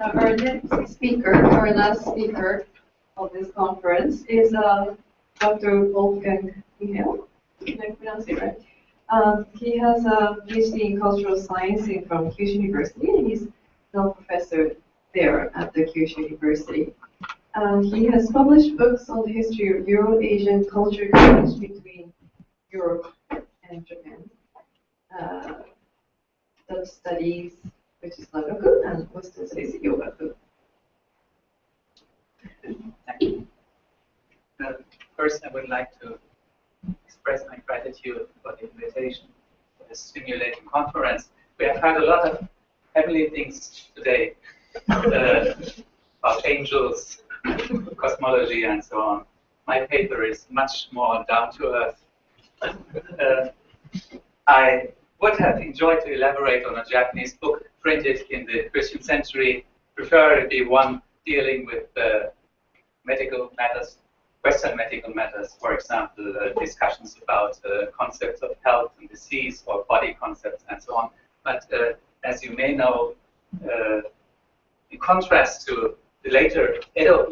Our next speaker, our last speaker of this conference is Dr. Wolfgang Michel. Did I pronounce it right? He has a PhD in cultural science from Kyushu University, and he's now professor there at the Kyushu University. He has published books on the history of Euro-Asian culture exchange between Europe and Japan. Dutch studies, which is Lagaku, and Western studies, Yogaku. Thank you. First, I would like to express my gratitude for the invitation for this stimulating conference. We have had a lot of heavenly things today about angels, cosmology, and so on. My paper is much more down to earth. I would have enjoyed to elaborate on a Japanese book printed in the Christian century, preferably one dealing with medical matters, Western medical matters, for example, discussions about concepts of health and disease or body concepts and so on. But as you may know, in contrast to the later Edo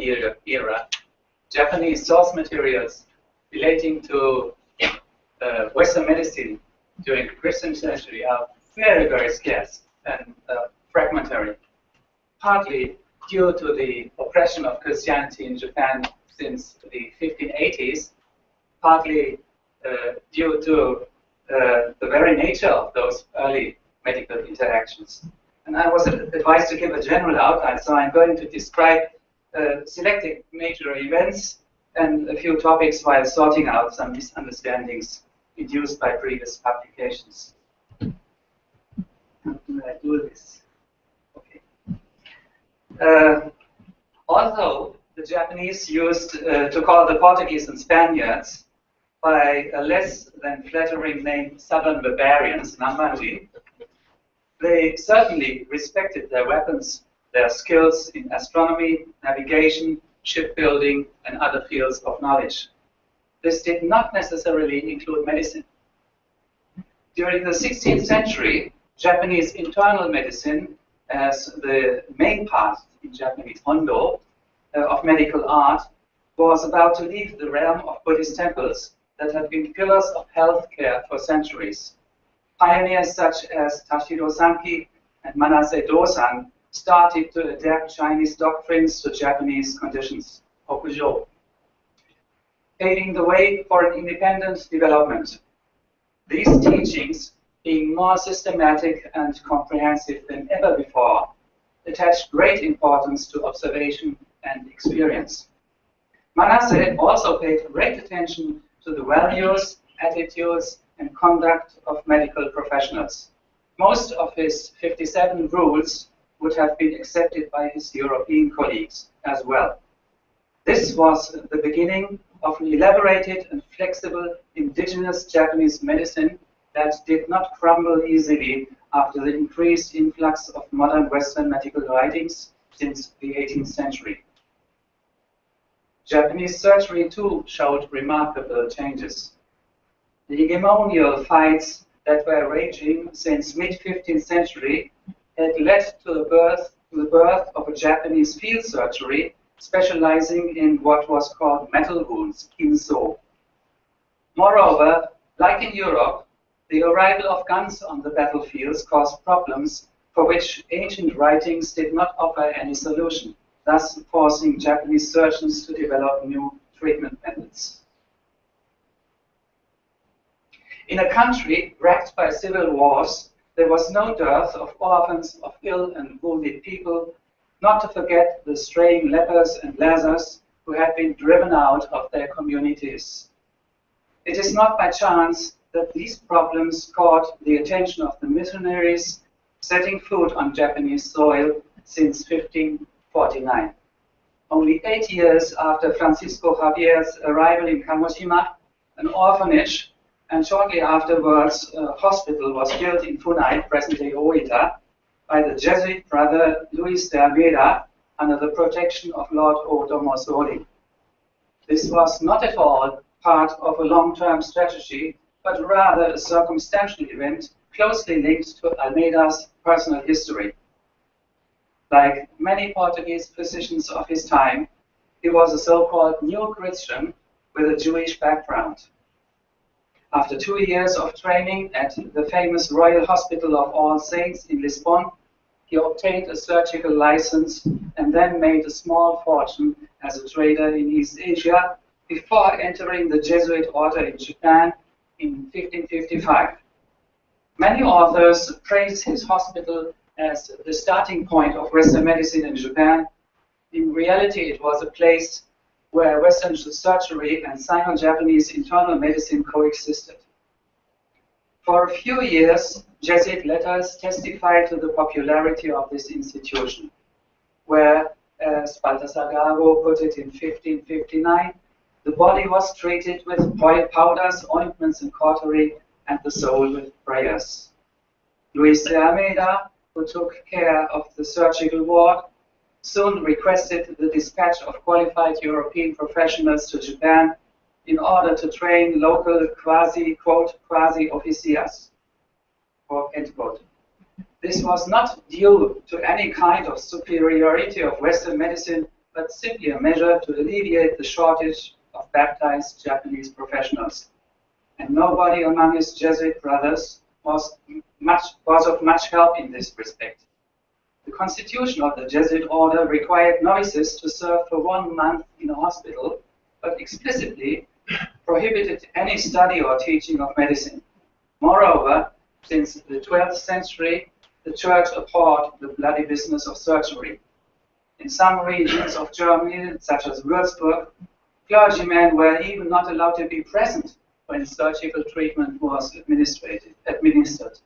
era, Japanese source materials relating to Western medicine during the Christian century are very, very scarce and fragmentary, partly due to the oppression of Christianity in Japan since the 1580s, partly due to the very nature of those early medical interactions. And I was advised to give a general outline, so I'm going to describe selected major events and a few topics while sorting out some misunderstandings induced by previous publications. How do I do this? Okay. Although the Japanese used to call the Portuguese and Spaniards by a less than flattering name Southern Barbarians, Nambanji, they certainly respected their weapons, their skills in astronomy, navigation, shipbuilding, and other fields of knowledge. This did not necessarily include medicine. During the 16th century, Japanese internal medicine, as the main part in Japanese Hondo of medical art, was about to leave the realm of Buddhist temples that had been pillars of healthcare for centuries. Pioneers such as Tashiro Sanki and Manase Dosan started to adapt Chinese doctrines to Japanese conditions, Hokujo, paving the way for an independent development. These teachings, being more systematic and comprehensive than ever before, attached great importance to observation and experience. Manase also paid great attention to the values, attitudes, and conduct of medical professionals. Most of his 57 rules would have been accepted by his European colleagues as well. This was the beginning of an elaborated and flexible indigenous Japanese medicine that did not crumble easily after the increased influx of modern Western medical writings since the 18th century. Japanese surgery too showed remarkable changes. The hegemonial fights that were raging since mid-15th century had led to the birth of a Japanese field surgery specializing in what was called metal wounds, kinso. Moreover, like in Europe, the arrival of guns on the battlefields caused problems for which ancient writings did not offer any solution, thus forcing Japanese surgeons to develop new treatment methods. In a country racked by civil wars, there was no dearth of orphans, of ill and wounded people, not to forget the straying lepers and Lazars who had been driven out of their communities. It is not by chance that these problems caught the attention of the missionaries setting foot on Japanese soil since 1549. Only 8 years after Francisco Javier's arrival in Kamoshima, an orphanage, and shortly afterwards a hospital was built in Funai, present-day Oita, by the Jesuit brother Luis de Almeida under the protection of Lord Otomosori. This was not at all part of a long-term strategy, but rather a circumstantial event closely linked to Almeida's personal history. Like many Portuguese physicians of his time, he was a so-called new Christian with a Jewish background. After 2 years of training at the famous Royal Hospital of All Saints in Lisbon, he obtained a surgical license and then made a small fortune as a trader in East Asia before entering the Jesuit order in Japan in 1555. Many authors praise his hospital as the starting point of Western medicine in Japan. In reality, it was a place where Western surgery and Sino-Japanese internal medicine coexisted. For a few years, Jesuit letters testified to the popularity of this institution, where, as Baltasar Gago put it in 1559, the body was treated with powders, ointments, and cautery, and the soul with prayers. Luis de Almeida, who took care of the surgical ward, soon requested the dispatch of qualified European professionals to Japan in order to train local quasi-officiers, end quote. This was not due to any kind of superiority of Western medicine, but simply a measure to alleviate the shortage of baptized Japanese professionals. And nobody among his Jesuit brothers was of much help in this respect. The constitution of the Jesuit order required novices to serve for 1 month in a hospital, but explicitly prohibited any study or teaching of medicine. Moreover, since the 12th century, the Church abhorred the bloody business of surgery. In some regions of Germany, such as Würzburg, clergymen were even not allowed to be present when surgical treatment was administered.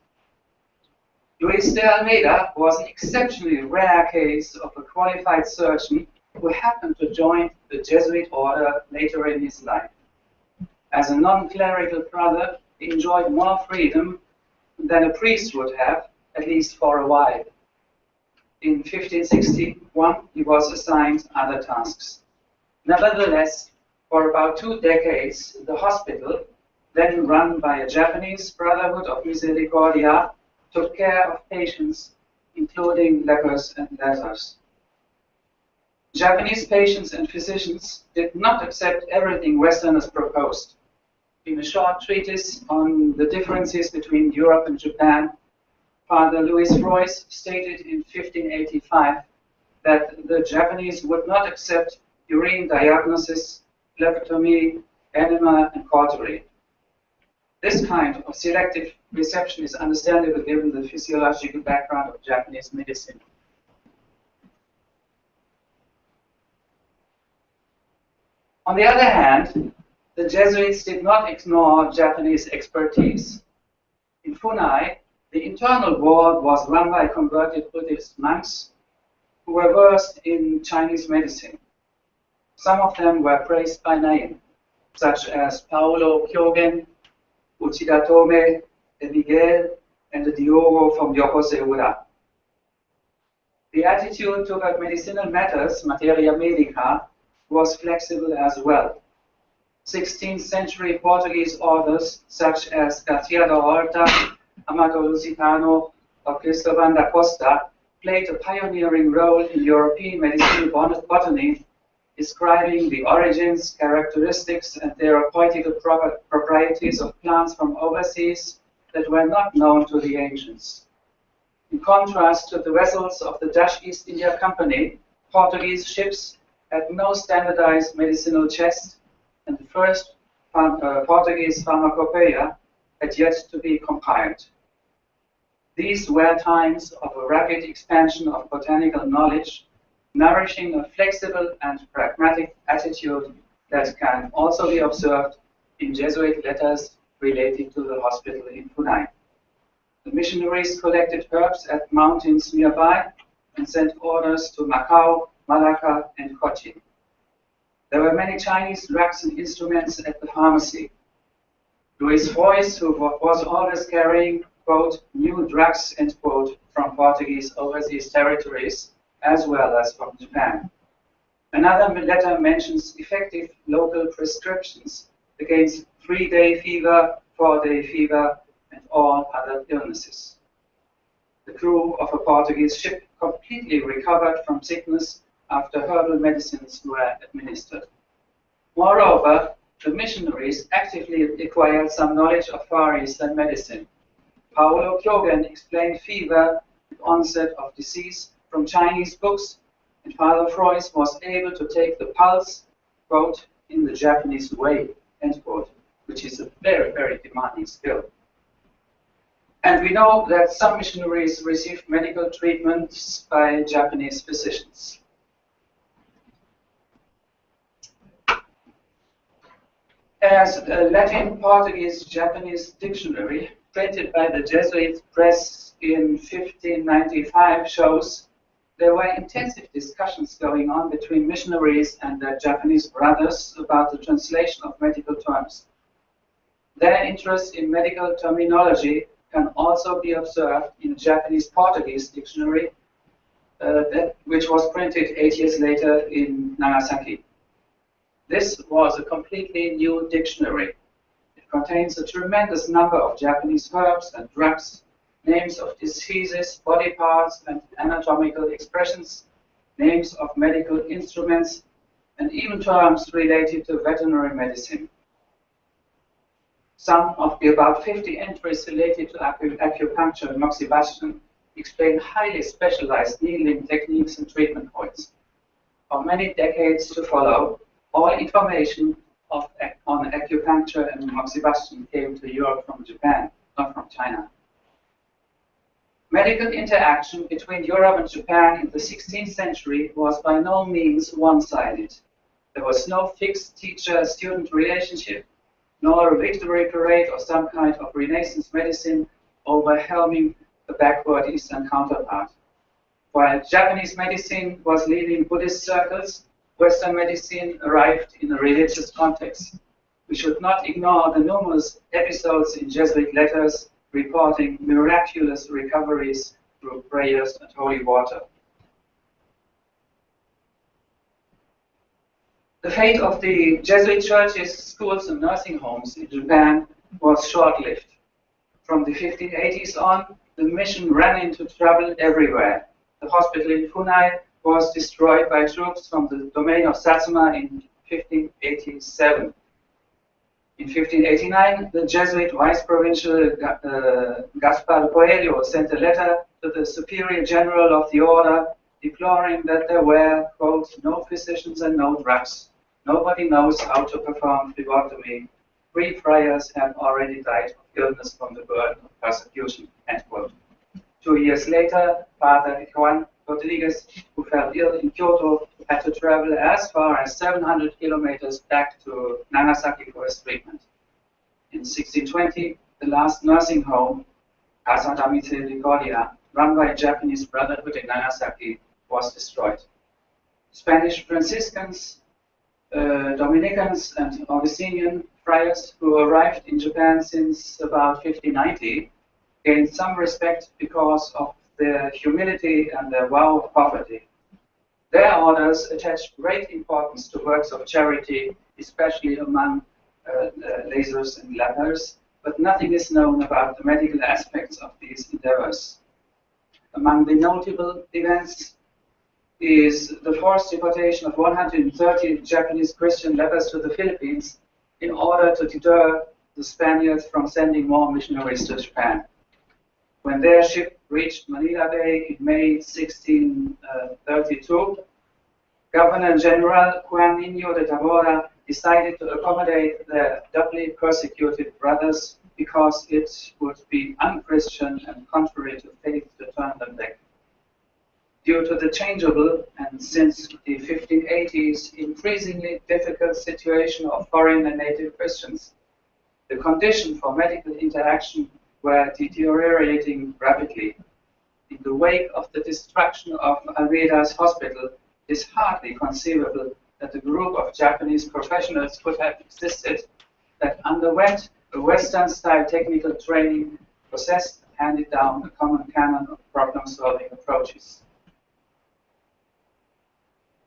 Luis de Almeida was an exceptionally rare case of a qualified surgeon who happened to join the Jesuit order later in his life. As a non-clerical brother, he enjoyed more freedom than a priest would have, at least for a while. In 1561, he was assigned other tasks. Nevertheless, for about 2 decades, the hospital, then run by a Japanese Brotherhood of Misericordia, took care of patients, including lepers and lepers. Japanese patients and physicians did not accept everything Westerners proposed. In a short treatise on the differences between Europe and Japan, Father Louis Royce stated in 1585 that the Japanese would not accept urine diagnosis, phlebotomy, enema, and cautery. This kind of selective reception is understandable given the physiological background of Japanese medicine. On the other hand, the Jesuits did not ignore Japanese expertise. In Funai, the internal ward was run by converted Buddhist monks who were versed in Chinese medicine. Some of them were praised by name, such as Paolo Kyogen, Uchida Tome, de Miguel, and the Diogo from Yokose Ura. The attitude toward medicinal matters, materia medica, was flexible as well. 16th century Portuguese authors such as Garcia da Horta, Amado Lusitano, or Cristobal da Costa played a pioneering role in European medicinal botany, describing the origins, characteristics, and therapeutical properties of plants from overseas that were not known to the ancients. In contrast to the vessels of the Dutch East India Company, Portuguese ships had no standardized medicinal chest, and the first Portuguese pharmacopoeia had yet to be compiled. These were times of a rapid expansion of botanical knowledge, nourishing a flexible and pragmatic attitude that can also be observed in Jesuit letters relating to the hospital in Funai. The missionaries collected herbs at mountains nearby and sent orders to Macau, Malacca, and Cochin. There were many Chinese drugs and instruments at the pharmacy. Louis Royce, who was always carrying, quote, new drugs, end quote, from Portuguese overseas territories, as well as from Japan. Another letter mentions effective local prescriptions against 3-day fever, 4-day fever, and all other illnesses. The crew of a Portuguese ship completely recovered from sickness after herbal medicines were administered. Moreover, the missionaries actively acquired some knowledge of Far Eastern medicine. Paolo Kyogen explained fever and onset of disease from Chinese books, and Father Frois was able to take the pulse, quote, in the Japanese way, end quote, which is a very, very demanding skill. And we know that some missionaries received medical treatments by Japanese physicians. As a Latin, Portuguese, Japanese dictionary printed by the Jesuit press in 1595 shows, there were intensive discussions going on between missionaries and their Japanese brothers about the translation of medical terms. Their interest in medical terminology can also be observed in a Japanese-Portuguese dictionary, which was printed 8 years later in Nagasaki. This was a completely new dictionary. It contains a tremendous number of Japanese herbs and drugs, names of diseases, body parts and anatomical expressions, names of medical instruments, and even terms related to veterinary medicine. Some of the about 50 entries related to acupuncture and moxibustion explain highly specialized needling techniques and treatment points. For many decades to follow, all information on acupuncture and moxibustion came to Europe from Japan, not from China. Medical interaction between Europe and Japan in the 16th century was by no means one-sided. There was no fixed teacher-student relationship, nor a victory parade or some kind of Renaissance medicine overwhelming the backward Eastern counterpart. While Japanese medicine was leaving Buddhist circles, Western medicine arrived in a religious context. We should not ignore the numerous episodes in Jesuit letters reporting miraculous recoveries through prayers and holy water. The fate of the Jesuit churches, schools, and nursing homes in Japan was short-lived. From the 1580s on, the mission ran into trouble everywhere. The hospital in Funai was destroyed by troops from the domain of Satsuma in 1587. In 1589, the Jesuit vice-provincial Gaspar Coelho sent a letter to the Superior General of the Order deploring that there were, quote, no physicians and no drugs. Nobody knows how to perform phlebotomy. 3 friars have already died of illness from the burden of persecution, end quote. 2 years later, Father Juan Rodriguez, who fell ill in Kyoto, had to travel as far as 700 kilometers back to Nagasaki for his treatment. In 1620, the last nursing home, Casa da Misericordia, run by Japanese Brotherhood in Nagasaki, was destroyed. Spanish Franciscans, Dominicans, and Augustinian friars who arrived in Japan since about 1590 gained some respect because of their humility and their vow of poverty. Their orders attached great importance to works of charity, especially among lasers and lepers, but nothing is known about the medical aspects of these endeavors. Among the notable events is the forced deportation of 130 Japanese Christian lepers to the Philippines in order to deter the Spaniards from sending more missionaries to Japan. When their ship reached Manila Bay in May 1632, Governor General Juan Niño de Tabora decided to accommodate their doubly persecuted brothers because it would be unchristian and contrary to faith to turn them back. Due to the changeable and since the 1580s increasingly difficult situation of foreign and native Christians, the conditions for medical interaction were deteriorating rapidly. In the wake of the destruction of Almeida's hospital, it is hardly conceivable that a group of Japanese professionals could have existed that underwent a Western-style technical training, possessed and handed down a common canon of problem-solving approaches.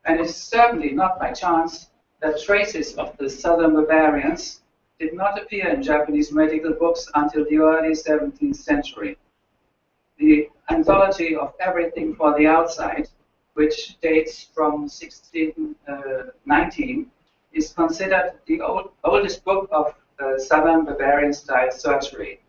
And it is certainly not by chance that traces of the southern barbarians did not appear in Japanese medical books until the early 17th century. The anthology of Everything for the Outside, which dates from 1619, is considered the oldest book of Southern Bavarian style surgery.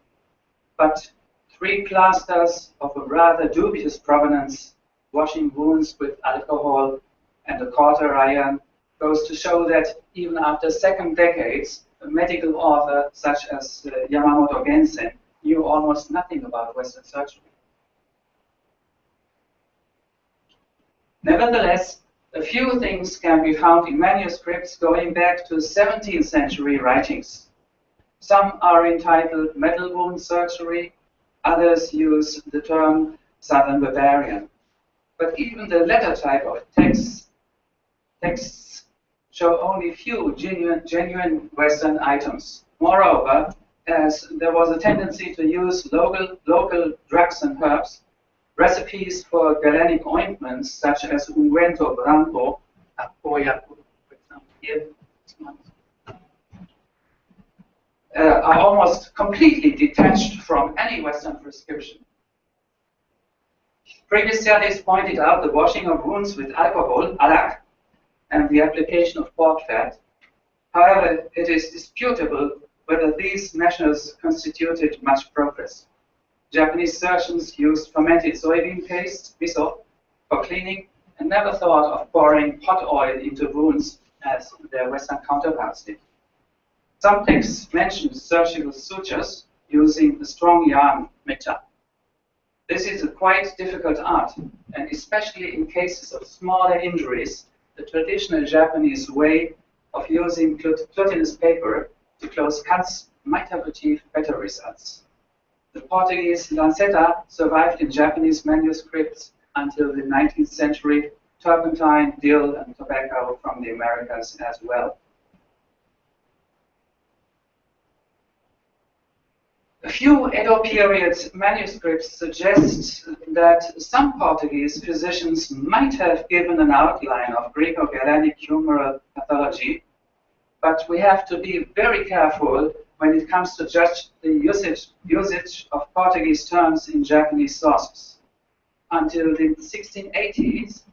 But 3 plasters of a rather dubious provenance, washing wounds with alcohol and a quarter iron, goes to show that even after second decades, a medical author such as Yamamoto Gensen knew almost nothing about Western surgery. Nevertheless, a few things can be found in manuscripts going back to 17th century writings. Some are entitled metal wound surgery, others use the term Southern Bavarian. But even the latter type of texts show only few genuine Western items. Moreover, as there was a tendency to use local drugs and herbs, recipes for galenic ointments such as unguento branco, for example here, are almost completely detached from any Western prescription. Previous studies pointed out the washing of wounds with alcohol, alak, and the application of pork fat. However, it is disputable whether these measures constituted much progress. Japanese surgeons used fermented soybean paste, miso, for cleaning and never thought of pouring hot oil into wounds as their Western counterparts did. Some texts mention surgical sutures using a strong yarn, mecha. This is a quite difficult art, and especially in cases of smaller injuries, the traditional Japanese way of using glutinous paper to close cuts might have achieved better results. The Portuguese lanceta survived in Japanese manuscripts until the 19th century, turpentine, dill, and tobacco from the Americas as well. A few Edo period manuscripts suggest that some Portuguese physicians might have given an outline of Greco-Galenic humoral pathology, but we have to be very careful when it comes to judge the usage of Portuguese terms in Japanese sources. Until the 1680s,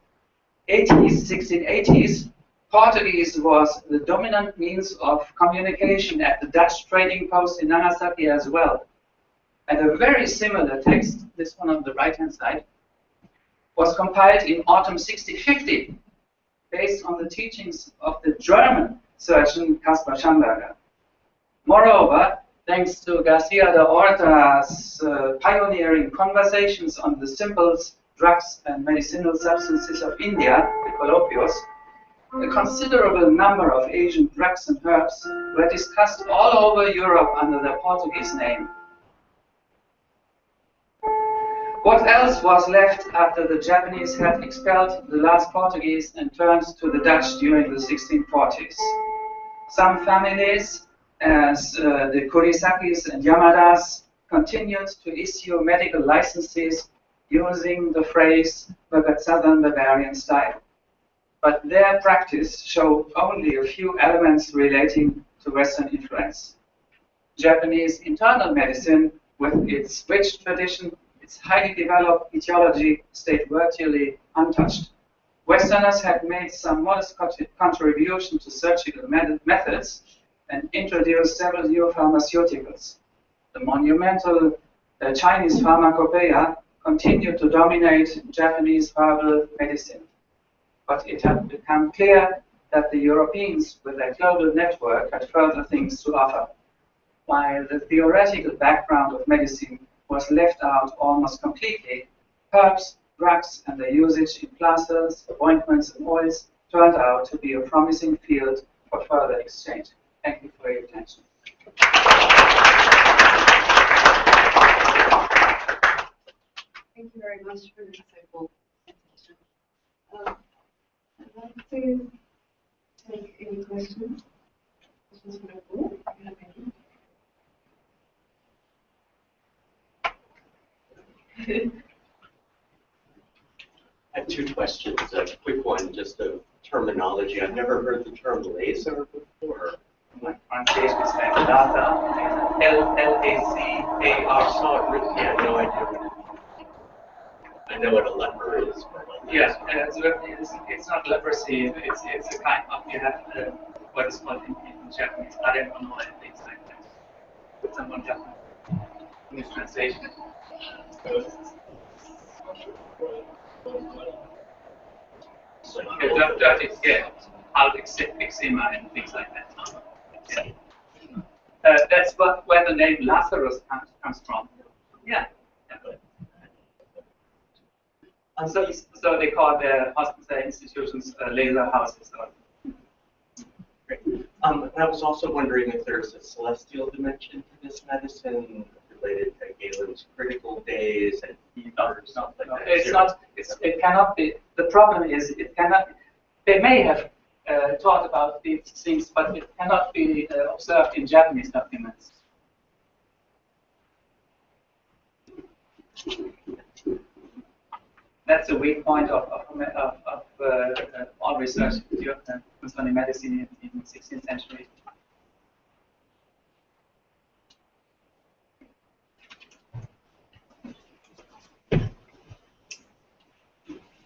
Portuguese was the dominant means of communication at the Dutch trading post in Nagasaki as well. And a very similar text, this one on the right-hand side, was compiled in autumn 1650, based on the teachings of the German surgeon Caspar Schamberger. Moreover, thanks to Garcia de Horta's pioneering conversations on the simples, drugs, and medicinal substances of India, the colloquios, a considerable number of Asian drugs and herbs were discussed all over Europe under the Portuguese name. What else was left after the Japanese had expelled the last Portuguese and turned to the Dutch during the 1640s? Some families, as the Kurisakis and Yamadas, continued to issue medical licenses using the phrase Southern Bavarian style. But their practice showed only a few elements relating to Western influence. Japanese internal medicine, with its rich tradition, its highly developed etiology, stayed virtually untouched. Westerners had made some modest contribution to surgical methods and introduced several new pharmaceuticals. The monumental Chinese pharmacopoeia continued to dominate Japanese herbal medicine. But it had become clear that the Europeans, with their global network, had further things to offer, while the theoretical background of medicine was left out almost completely. Herbs, drugs, and their usage in plasters, ointments, and oils turned out to be a promising field for further exchange. Thank you for your attention. Thank you very much for the insightful presentation. I'd like to take any questions. Questions for the group, if you have any. I have 2 questions. A quick one, just a terminology. I've never heard the term laser before. My pronunciation is L-A-C-A-R. Yeah, no idea what it is. I know what a leper is. Yeah, it's not leprosy. It's a kind of you have what is called in Japanese aremono and things like that. Someone got mistranslation. So, Dirty skin, eczema, and things like that. Yeah. That's where the name Lazarus comes from. Yeah. And so they call their hospital institutions laser houses. And I was also wondering if there's a celestial dimension to this medicine related to Galen's critical days and fevers, stuff like that. It's not. It cannot be. The problem is it cannot. They may have taught about these things, but it cannot be observed in Japanese documents. That's a weak point of all research concerning medicine in the 16th century.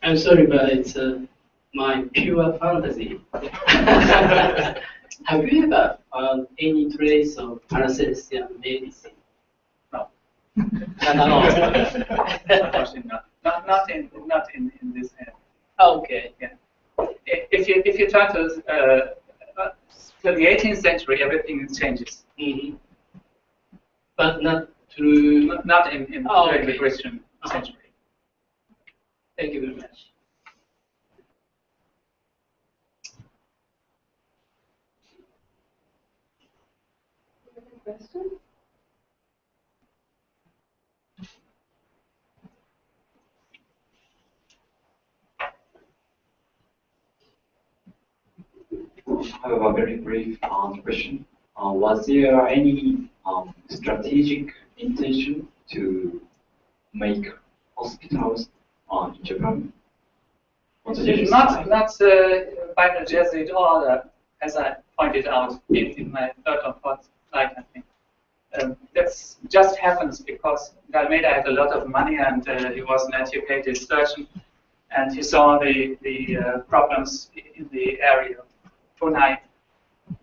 I'm sorry, but it's my pure fantasy. Have you ever found any trace of Paracelsian medicine? No. No. Unfortunately, not in this area. Okay. Yeah. If you turn to the 18th century, everything changes. Mm-hmm. But not through. Not in during the Christian century. Thank you very much. Question? I have a very brief question. Was there any strategic intention to make hospitals in Japan? Not by the Jesuit order, as I pointed out in my third or fourth slide, I think. That just happens because Galmeda had a lot of money and he was an educated surgeon, and he saw the problems in the area of Funai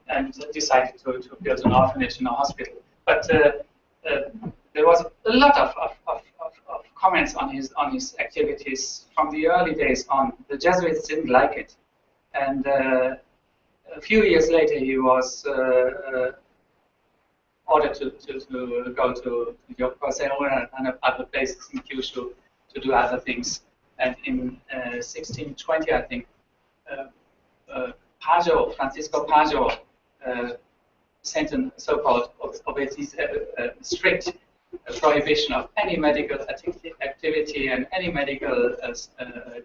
and decided to build an orphanage in a hospital. But there was a lot of comments on his activities from the early days on. The Jesuits didn't like it, and a few years later he was ordered to go to Yokohama and other places in Kyushu to do other things. And in 1620, I think, Francisco Pajo sent a so-called strict prohibition of any medical activity and any medical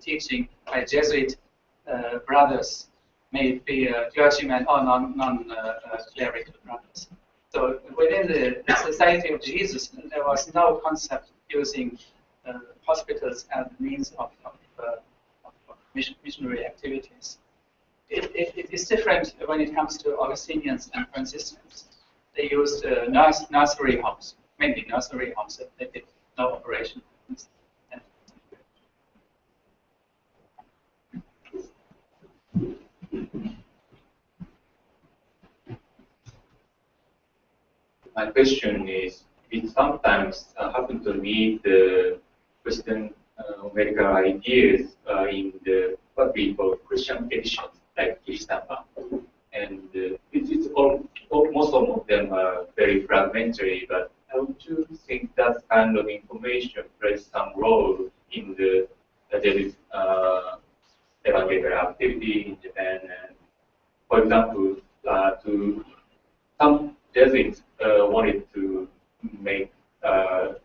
teaching by Jesuit brothers, may it be clergymen or non-clerical brothers. So within the Society of Jesus, there was no concept of using hospitals as a means of missionary activities. It is different when it comes to Augustinians and Franciscans. They used nursery homes, mainly nursery homes. They did no operation. My question is, it sometimes happen to me the Western medical ideas in the what we call Christian editions, like Kirishitama, and most of them are very fragmentary. But I would think that kind of information plays some role in the evangelical activity in Japan. And for example, some Jesuits wanted to make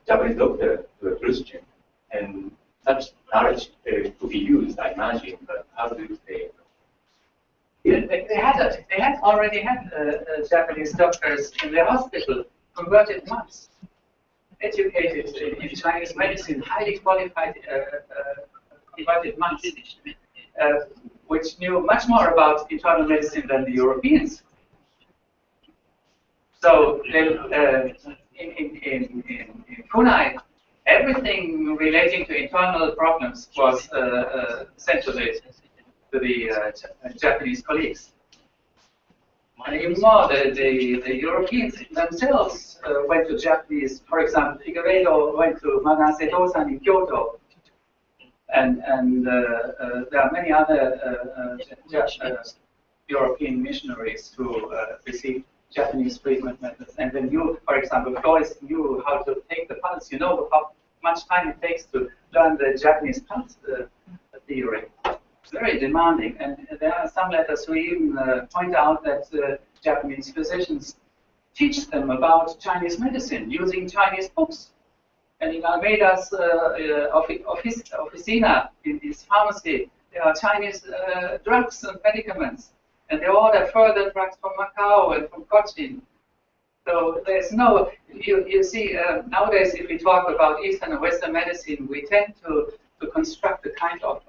Japanese doctor to a Christian, and such knowledge could be used, I imagine. But how do you say? They had already had Japanese doctors in their hospital, converted monks, educated in Chinese medicine, highly qualified converted monks, which knew much more about internal medicine than the Europeans. So in Funai, everything relating to internal problems was sent to the Japanese colleagues. And even more, the Europeans themselves went to Japanese. For example, Figueiredo went to Manase Dosan in Kyoto, and there are many other European missionaries who received Japanese treatment methods. And then you, for example, Flores knew how to take the pulse. You know how much time it takes to learn the Japanese pulse theory. It's very demanding. And there are some letters who even point out that Japanese physicians teach them about Chinese medicine using Chinese books. And in Almeida's officina, in his pharmacy, there are Chinese drugs and medicaments. And they order further drugs from Macau and from Cochin. So there's no, you see, nowadays if we talk about Eastern and Western medicine, we tend to construct a kind of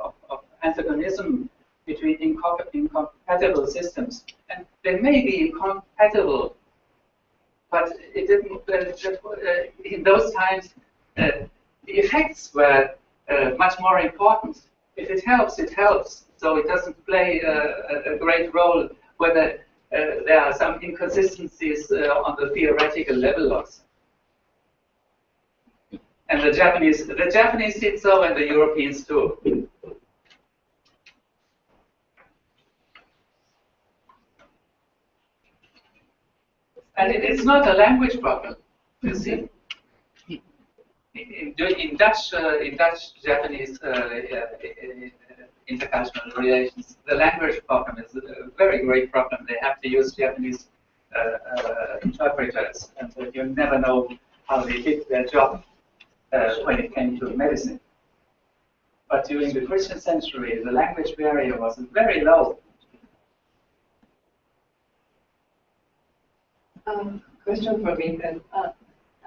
antagonism between incompatible systems. And they may be incompatible, but it didn't, in those times, the effects were much more important. If it helps, it helps. So it doesn't play a great role whether there are some inconsistencies on the theoretical level. And the Japanese did so, and the Europeans too. And it's not a language problem, you see. In Dutch-Japanese intercultural relations, the language problem is a very great problem. They have to use Japanese interpreters, and you never know how they did their job when it came to medicine. But during the Christian century, the language barrier was very low. Question for me then.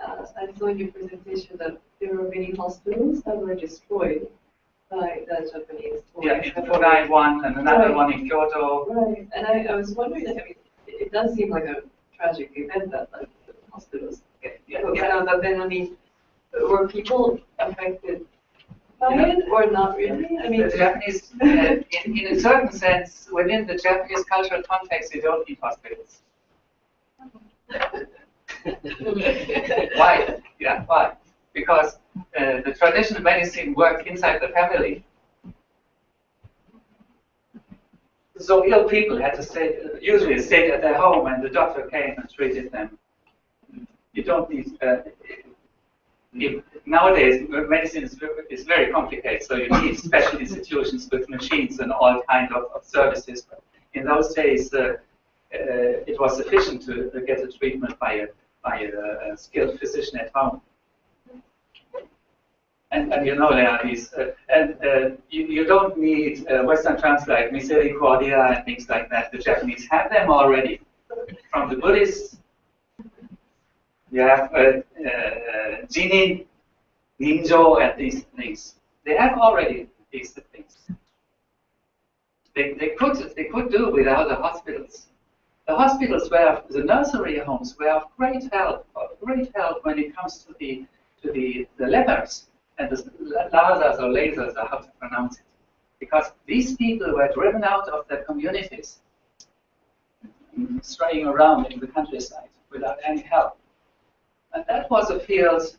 I saw in your presentation that there were many hospitals that were destroyed by the Japanese. Yeah, in Funai one and another one in Kyoto. Right, and I was wondering, I mean, it does seem like a tragic event that like, the hospitals get down, but then I mean, were people affected by it or not really? I mean, the Japanese, in a certain sense, within the Japanese cultural context, you don't need hospitals. Why? Yeah, why? Because the traditional medicine worked inside the family. So ill people had to usually stay at their home, and the doctor came and treated them. You don't need. Nowadays, medicine is very complicated, so you need special institutions with machines and all kinds of services. But in those days, it was sufficient to get a treatment by a skilled physician at home. And you know there are these, you don't need Western terms like misericordia and things like that. The Japanese have them already. From the Buddhists, you have jinin, ninjo, and these things. They have already these things. They could do without the hospitals. The hospitals were, the nursery homes were of great help when it comes to the lepers and the lazars or lasers, or how to pronounce it, because these people were driven out of their communities, straying around in the countryside without any help, and that was a field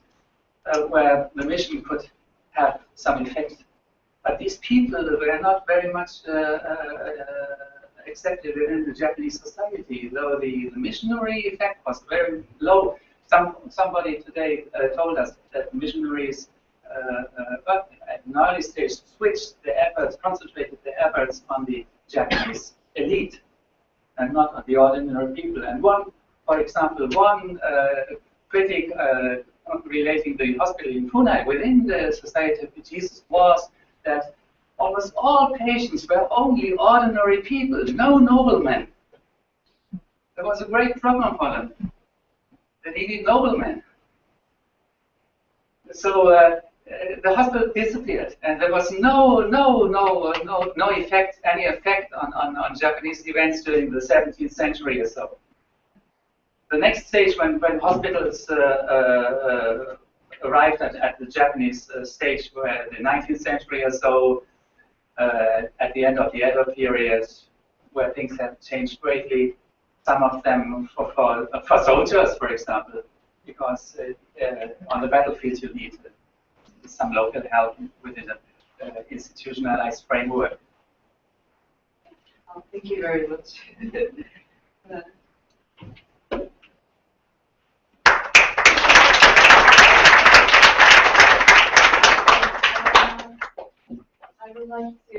where the mission could have some effect. But these people were not very much accepted within the Japanese society, though the missionary effect was very low. Somebody today told us that missionaries at an early stage switched their efforts, concentrated their efforts on the Japanese elite and not on the ordinary people. And for example, one critic relating to the hospital in Funai within the Society of Jesus was that almost all patients were only ordinary people, no noblemen. There was a great problem for them. They needed noblemen. So the hospital disappeared, and there was no effect, any effect on Japanese events during the 17th century or so. The next stage, when hospitals arrived at the Japanese stage where the 19th century or so, at the end of the Edo period, where things have changed greatly. Some of them for soldiers, for example, because on the battlefield you need some local help within an institutionalized framework. Oh, thank you very much. I would like to